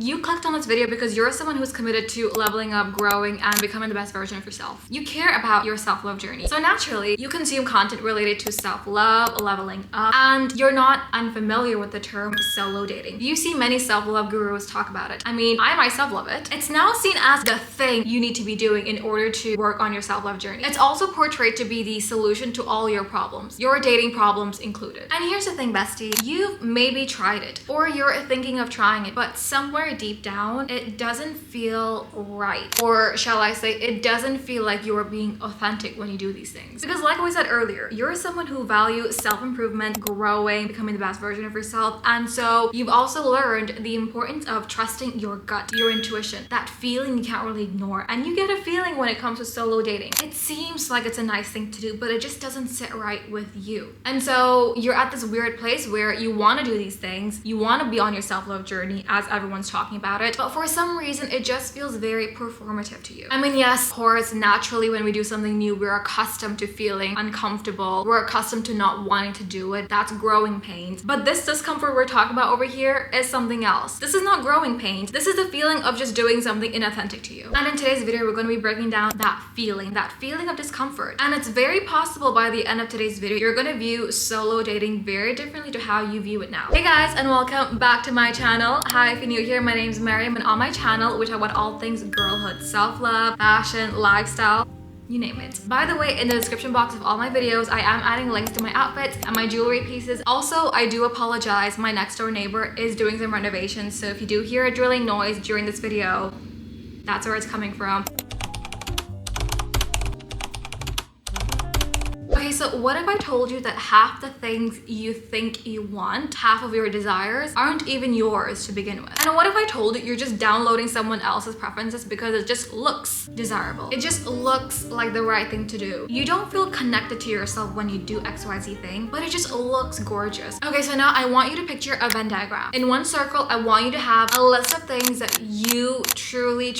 You clicked on this video because you're someone who's committed to leveling up, growing, and becoming the best version of yourself. You care about your self-love journey. So naturally, you consume content related to self-love, leveling up, and you're not unfamiliar with the term solo dating. You see many self-love gurus talk about it. I mean, I myself love it. It's now seen as the thing you need to be doing in order to work on your self-love journey. It's also portrayed to be the solution to all your problems, your dating problems included. And here's the thing, bestie, you've maybe tried it, or you're thinking of trying it, but somewhere deep down, it doesn't feel right. Or shall I say, it doesn't feel like you're being authentic when you do these things. Because like we said earlier, you're someone who values self-improvement, growing, becoming the best version of yourself. And so you've also learned the importance of trusting your gut, your intuition, that feeling you can't really ignore. And you get a feeling when it comes to solo dating. It seems like it's a nice thing to do, but it just doesn't sit right with you. And so you're at this weird place where you want to do these things, you want to be on your self-love journey as everyone's talking about it, but for some reason it just feels very performative to you. I mean, yes, of course, naturally when we do something new, we're accustomed to feeling uncomfortable, we're accustomed to not wanting to do it. That's growing pains. But this discomfort we're talking about over here is something else. This is not growing pains. This is the feeling of just doing something inauthentic to you. And in today's video, we're going to be breaking down that feeling of discomfort. And it's very possible by the end of today's video, you're going to view solo dating very differently to how you view it now. Hey guys, and welcome back to my channel. Hi, if you're new here, my name is Maryam, and on my channel we talk about all things girlhood, self-love, fashion, lifestyle, you name it. By the way, in the description box of all my videos, I am adding links to my outfits and my jewelry pieces. Also, I do apologize, my next door neighbor is doing some renovations, so if you do hear a drilling noise during this video, that's where it's coming from. Okay, so what if I told you that half the things you think you want, half of your desires, aren't even yours to begin with? And what if I told you you're just downloading someone else's preferences because it just looks desirable? It just looks like the right thing to do. You don't feel connected to yourself when you do XYZ thing, but it just looks gorgeous. Okay, so now I want you to picture a Venn diagram. In one circle, I want you to have a list of things that you truly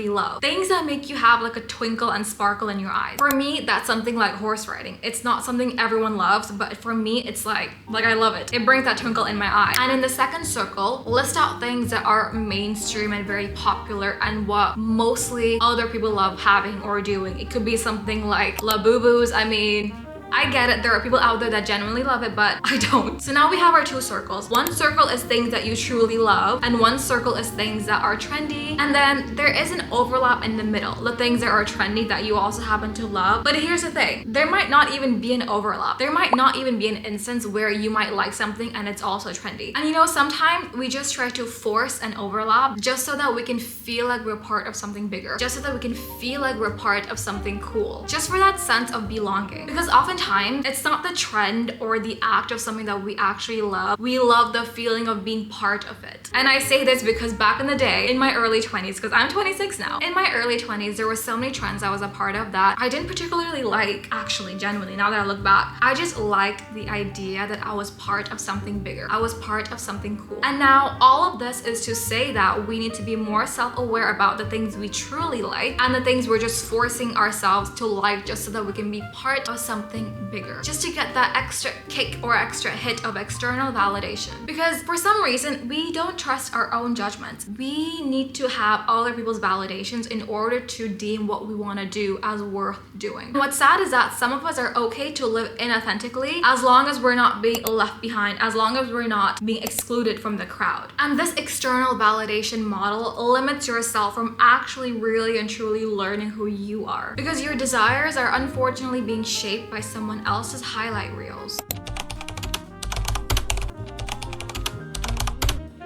love. Things that make you have like a twinkle and sparkle in your eyes. For me, that's something like horse riding. It's not something everyone loves, but for me, it's like I love it. It brings that twinkle in my eye. And in the second circle, list out things that are mainstream and very popular and what mostly other people love having or doing. It could be something like Labubus. I mean, I get it, there are people out there that genuinely love it, but I don't. So now we have our two circles. One circle is things that you truly love, and one circle is things that are trendy. And then there is an overlap in the middle, the things that are trendy that you also happen to love. But here's the thing, there might not even be an overlap. There might not even be an instance where you might like something and it's also trendy. And you know, sometimes we just try to force an overlap just so that we can feel like we're part of something bigger, just so that we can feel like we're part of something cool, just for that sense of belonging. Because oftentimes, it's not the trend or the act of something that we actually love. We love the feeling of being part of it. And I say this because back in the day, in my early 20s, because I'm 26 now, in my early 20s, there were so many trends I was a part of that I didn't particularly like, actually, genuinely, now that I look back. I just liked the idea that I was part of something bigger. I was part of something cool. And now all of this is to say that we need to be more self-aware about the things we truly like and the things we're just forcing ourselves to like just so that we can be part of something bigger, just to get that extra kick or extra hit of external validation. Because for some reason, we don't trust our own judgments. We need to have other people's validations in order to deem what we want to do as worth doing. And what's sad is that some of us are okay to live inauthentically as long as we're not being left behind, as long as we're not being excluded from the crowd. And this external validation model limits yourself from actually really and truly learning who you are, because your desires are unfortunately being shaped by someone else's highlight reels.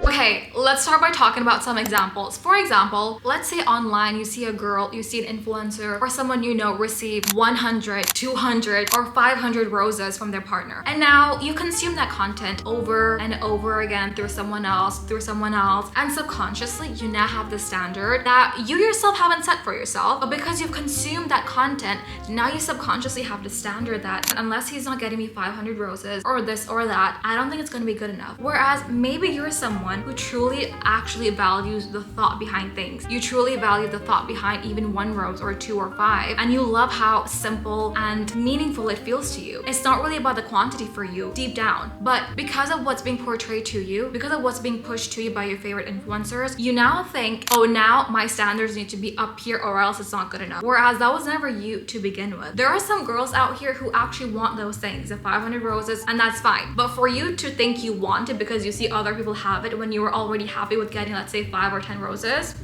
Okay, let's start by talking about some examples. For example, let's say online you see a girl, you see an influencer or someone you know receive 100, 200 or 500 roses from their partner. And now you consume that content over and over again through someone else, and subconsciously you now have the standard that you yourself haven't set for yourself, but because you've consumed that content, now you subconsciously have the standard that unless he's not getting me 500 roses or this or that, I don't think it's going to be good enough. Whereas maybe you're someone who truly truly actually values the thought behind things. You truly value the thought behind even 1 rose or 2 or 5, and you love how simple and meaningful it feels to you. It's not really about the quantity for you deep down, but because of what's being portrayed to you, because of what's being pushed to you by your favorite influencers, you now think, oh, now my standards need to be up here or else it's not good enough. Whereas that was never you to begin with. There are some girls out here who actually want those things, the 500 roses, and that's fine. But for you to think you want it because you see other people have it when you were already happy with getting, let's say, 5 or 10 roses,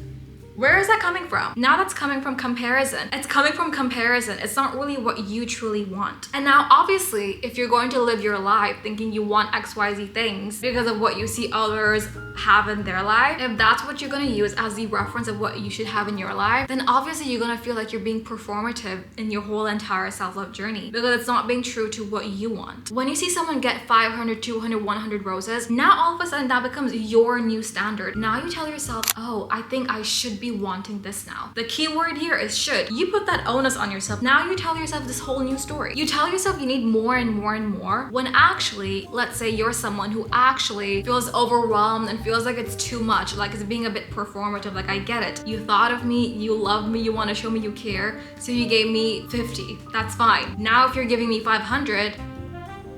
where is that coming from? Now that's coming from comparison. It's coming from comparison. It's not really what you truly want. And now, obviously, if you're going to live your life thinking you want XYZ things because of what you see others have in their life, if that's what you're gonna use as the reference of what you should have in your life, then obviously you're gonna feel like you're being performative in your whole entire self-love journey because it's not being true to what you want. When you see someone get 500, 200, 100 roses, now all of a sudden that becomes your new standard. Now you tell yourself, oh, I think I should be wanting this now. The key word here is should. You put that onus on yourself. Now you tell yourself this whole new story. You tell yourself you need more and more and more when actually, let's say you're someone who actually feels overwhelmed and feels like it's too much, like it's being a bit performative. Like, I get it. You thought of me, you love me, you want to show me you care, so you gave me 50. That's fine. Now if you're giving me 500,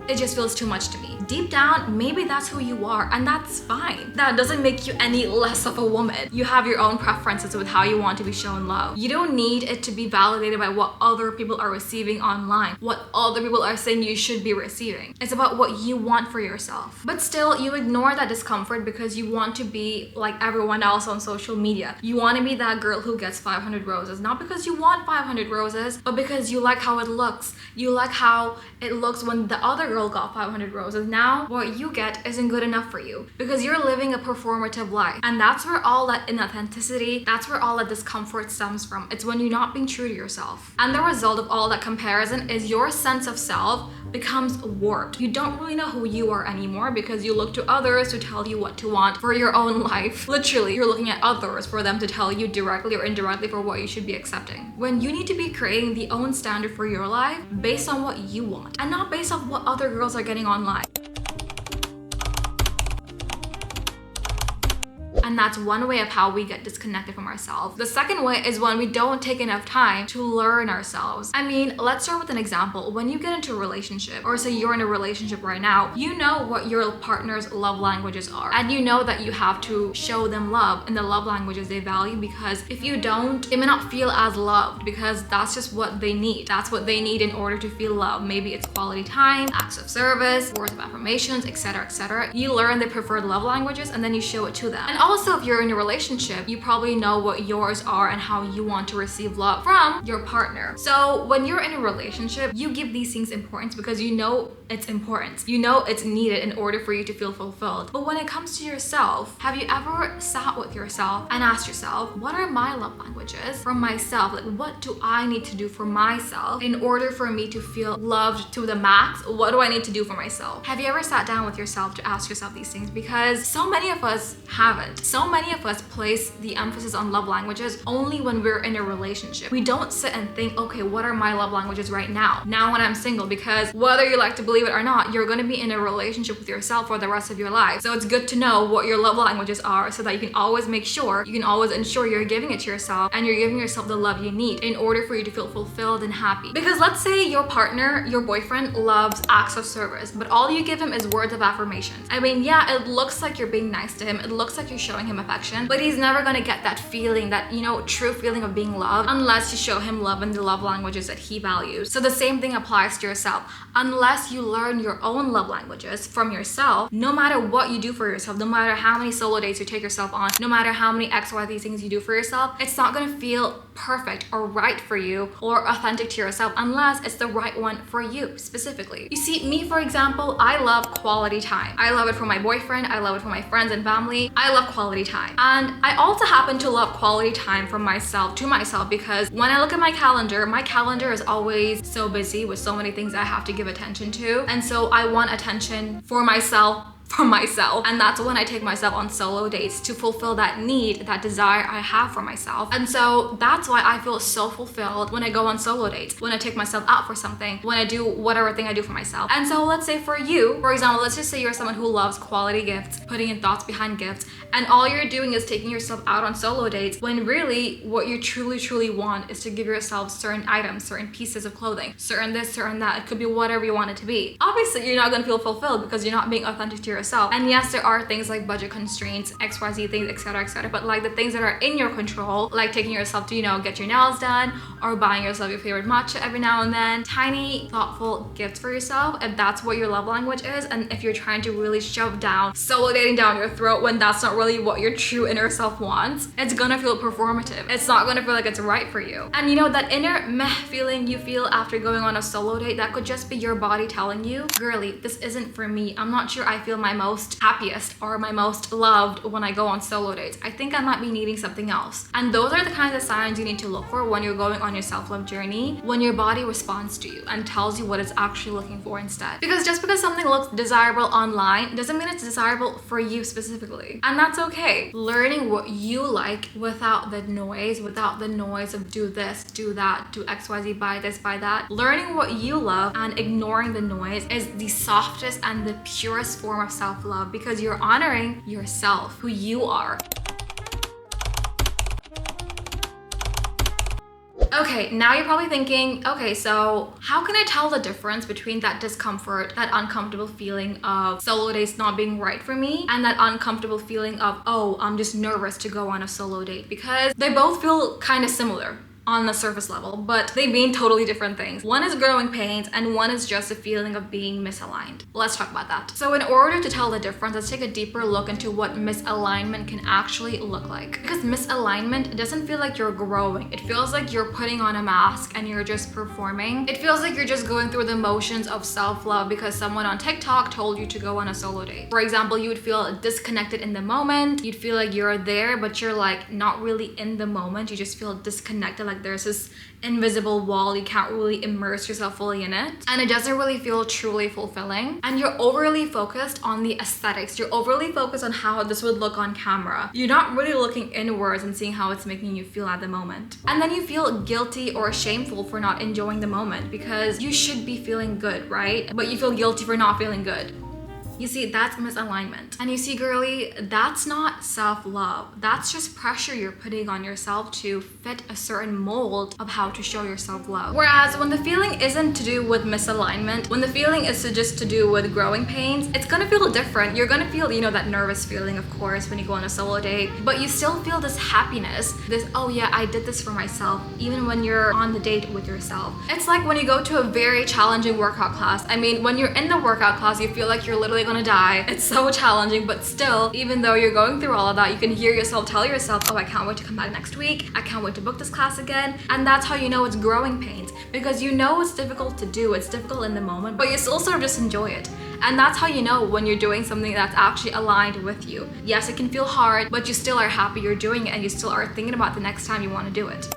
it just feels too much to me. Deep down, maybe that's who you are, and that's fine. That doesn't make you any less of a woman. You have your own preferences with how you want to be shown love. You don't need it to be validated by what other people are receiving online, what other people are saying you should be receiving. It's about what you want for yourself. But still, you ignore that discomfort because you want to be like everyone else on social media. You want to be that girl who gets 500 roses, not because you want 500 roses, but because you like how it looks. You like how it looks when the other girl got 500 roses. Now what you get isn't good enough for you because you're living a performative life, and that's where all that inauthenticity, that's where all that discomfort stems from. It's when you're not being true to yourself, and the result of all that comparison is your sense of self becomes warped. You don't really know who you are anymore because you look to others to tell you what to want for your own life. Literally, you're looking at others for them to tell you directly or indirectly for what you should be accepting, when you need to be creating the own standard for your life based on what you want and not based on what other girls are getting online. And that's one way of how we get disconnected from ourselves. The second way is when we don't take enough time to learn ourselves. I mean, let's start with an example. When you get into a relationship, or say you're in a relationship right now, you know what your partner's love languages are. And you know that you have to show them love in the love languages they value, because if you don't, they may not feel as loved because that's just what they need. That's what they need in order to feel loved. Maybe it's quality time, acts of service, words of affirmations, etc., etc. You learn their preferred love languages and then you show it to them. And also, if you're in a relationship, you probably know what yours are and how you want to receive love from your partner. So when you're in a relationship, you give these things importance because you know it's important. You know it's needed in order for you to feel fulfilled. But when it comes to yourself, have you ever sat with yourself and asked yourself, what are my love languages from myself? Like, what do I need to do for myself in order for me to feel loved to the max? What do I need to do for myself? Have you ever sat down with yourself to ask yourself these things? Because so many of us haven't. So many of us place the emphasis on love languages only when we're in a relationship. We don't sit and think, okay, what are my love languages right now? Now when I'm single, because whether you like to believe it or not, you're going to be in a relationship with yourself for the rest of your life. So it's good to know what your love languages are so that you can always make sure, you can always ensure you're giving it to yourself and you're giving yourself the love you need in order for you to feel fulfilled and happy. Because let's say your partner, your boyfriend, loves acts of service, but all you give him is words of affirmation. I mean, yeah, it looks like you're being nice to him. It looks like you're showing him affection, but he's never gonna get that feeling, that, you know, true feeling of being loved unless you show him love in the love languages that he values. So the same thing applies to yourself. Unless you learn your own love languages from yourself, no matter what you do for yourself, no matter how many solo dates you take yourself on, no matter how many XYZ things you do for yourself, it's not gonna feel perfect or right for you or authentic to yourself unless it's the right one for you specifically. You see, me, for example, I love quality time. I love it for my boyfriend. I love it for my friends and family. I love quality time. And I also happen to love quality time from myself to myself, because when I look at my calendar is always so busy with so many things I have to give attention to. And so I want attention for myself for myself. And that's when I take myself on solo dates to fulfill that need, that desire I have for myself. And so that's why I feel so fulfilled when I go on solo dates, when I take myself out for something, when I do whatever thing I do for myself. And so let's say for you, for example, let's just say you're someone who loves quality gifts, putting in thoughts behind gifts, and all you're doing is taking yourself out on solo dates, when really what you truly want is to give yourself certain items, certain pieces of clothing, certain this, certain that. It could be whatever you want it to be. Obviously, you're not gonna feel fulfilled because you're not being authentic to yourself. And yes, there are things like budget constraints, XYZ things, etc. But like the things that are in your control, like taking yourself to, you know, get your nails done, or buying yourself your favorite matcha every now and then, tiny, thoughtful gifts for yourself, if that's what your love language is, and if you're trying to really shove down solo dating down your throat when that's not really what your true inner self wants, it's gonna feel performative. It's not gonna feel like it's right for you. And you know, that inner meh feeling you feel after going on a solo date, that could just be your body telling you, girly, this isn't for me. I'm not sure I feel my most happiest or my most loved when I go on solo dates. I think I might be needing something else. And those are the kinds of signs you need to look for when you're going on your self-love journey, when your body responds to you and tells you what it's actually looking for instead. Because just because something looks desirable online doesn't mean it's desirable for you specifically. And that's okay. Learning what you like without the noise of do this, do that, do XYZ, buy this, buy that. Learning what you love and ignoring the noise is the softest and the purest form of self-love, because you're honoring yourself, who you are. Okay, now you're probably thinking, okay, so how can I tell the difference between that discomfort, that uncomfortable feeling of solo dates not being right for me, and that uncomfortable feeling of, oh, I'm just nervous to go on a solo date? Because they both feel kind of similar on the surface level, but they mean totally different things. One is growing pains and one is just a feeling of being misaligned. Let's talk about that. So in order to tell the difference, let's take a deeper look into what misalignment can actually look like. Because misalignment doesn't feel like you're growing. It feels like you're putting on a mask and you're just performing. It feels like you're just going through the motions of self-love because someone on TikTok told you to go on a solo date. For example, you would feel disconnected in the moment. You'd feel like you're there, but you're like not really in the moment. You just feel disconnected, like there's this invisible wall. You can't really immerse yourself fully in it, and it doesn't really feel truly fulfilling. And you're overly focused on the aesthetics. You're overly focused on how this would look on camera. You're not really looking inwards and seeing how it's making you feel at the moment. And then you feel guilty or shameful for not enjoying the moment, because you should be feeling good, right? But you feel guilty for not feeling good. You see, that's misalignment. And you see, girly, that's not self-love. That's just pressure you're putting on yourself to fit a certain mold of how to show yourself love. Whereas when the feeling isn't to do with misalignment, when the feeling is just to do with growing pains, it's gonna feel different. You're gonna feel, you know, that nervous feeling, of course, when you go on a solo date, but you still feel this happiness, this, oh yeah, I did this for myself, even when you're on the date with yourself. It's like when you go to a very challenging workout class. I mean, when you're in the workout class, you feel like you're literally gonna die. It's so challenging, but still, even though you're going through all of that, you can hear yourself tell yourself, oh, I can't wait to come back next week. I can't wait to book this class again. And that's how you know it's growing pains, because you know it's difficult to do. It's difficult in the moment, but you still sort of just enjoy it. And that's how you know when you're doing something that's actually aligned with you. Yes, it can feel hard, but you still are happy you're doing it, and you still are thinking about the next time you want to do it.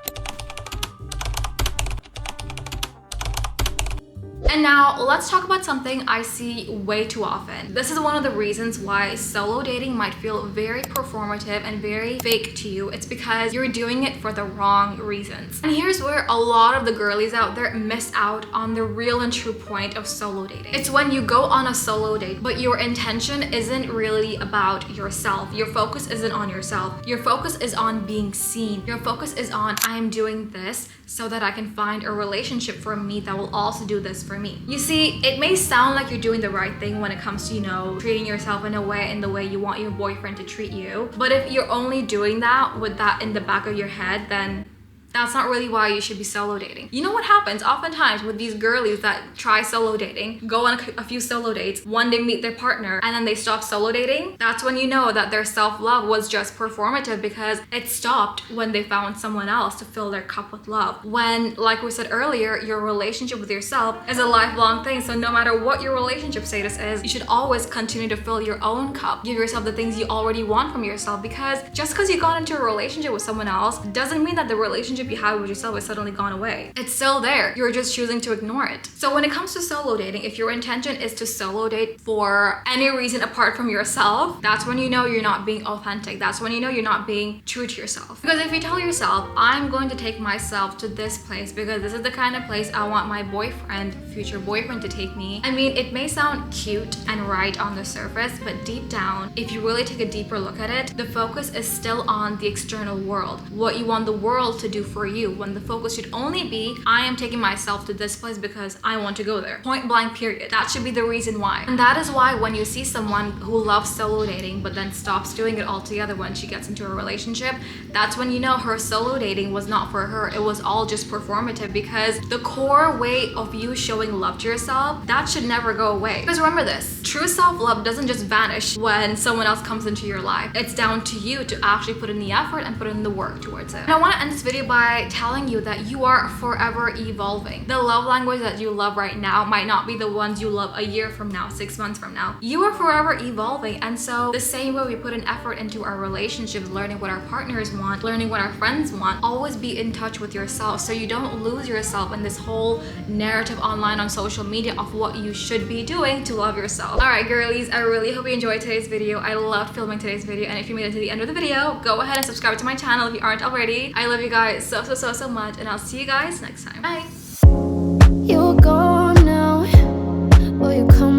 And now let's talk about something I see way too often. This is one of the reasons why solo dating might feel very performative and very fake to you. It's because you're doing it for the wrong reasons. And here's where a lot of the girlies out there miss out on the real and true point of solo dating. It's when you go on a solo date, but your intention isn't really about yourself. Your focus isn't on yourself. Your focus is on being seen. Your focus is on, I am doing this so that I can find a relationship for me that will also do this for me. You see, it may sound like you're doing the right thing when it comes to, you know, treating yourself in the way you want your boyfriend to treat you. But if you're only doing that with that in the back of your head, then that's not really why you should be solo dating. You know what happens oftentimes with these girlies that try solo dating, go on a few solo dates, one day meet their partner, and then they stop solo dating? That's when you know that their self-love was just performative, because it stopped when they found someone else to fill their cup with love. When, like we said earlier, your relationship with yourself is a lifelong thing. So no matter what your relationship status is, you should always continue to fill your own cup. Give yourself the things you already want from yourself, because just because you got into a relationship with someone else doesn't mean that the relationship relationship you had with yourself is suddenly gone away. It's still there. You're just choosing to ignore it. So when it comes to solo dating, if your intention is to solo date for any reason apart from yourself, that's when you know you're not being authentic. That's when you know you're not being true to yourself. Because if you tell yourself, I'm going to take myself to this place because this is the kind of place I want my boyfriend, future boyfriend, to take me. I mean, it may sound cute and right on the surface, but deep down, if you really take a deeper look at it, the focus is still on the external world, what you want the world to do for you, when the focus should only be, I am taking myself to this place because I want to go there. Point blank, period. That should be the reason why. And that is why when you see someone who loves solo dating but then stops doing it altogether when she gets into a relationship, that's when you know her solo dating was not for her. It was all just performative, because the core way of you showing love to yourself, that should never go away. Because remember this, true self-love doesn't just vanish when someone else comes into your life. It's down to you to actually put in the effort and put in the work towards it. And I want to end this video by telling you that you are forever evolving. The love language that you love right now might not be the ones you love a year from now, 6 months from now. You are forever evolving. And so the same way we put an effort into our relationships, learning what our partners want, learning what our friends want, always be in touch with yourself so you don't lose yourself in this whole narrative online on social media of what you should be doing to love yourself. All right, girlies, I really hope you enjoyed today's video. I loved filming today's video, and if you made it to the end of the video, go ahead and subscribe to my channel if you aren't already. I love you guys so much, and I'll see you guys next time. Bye. You're gone now. Will you come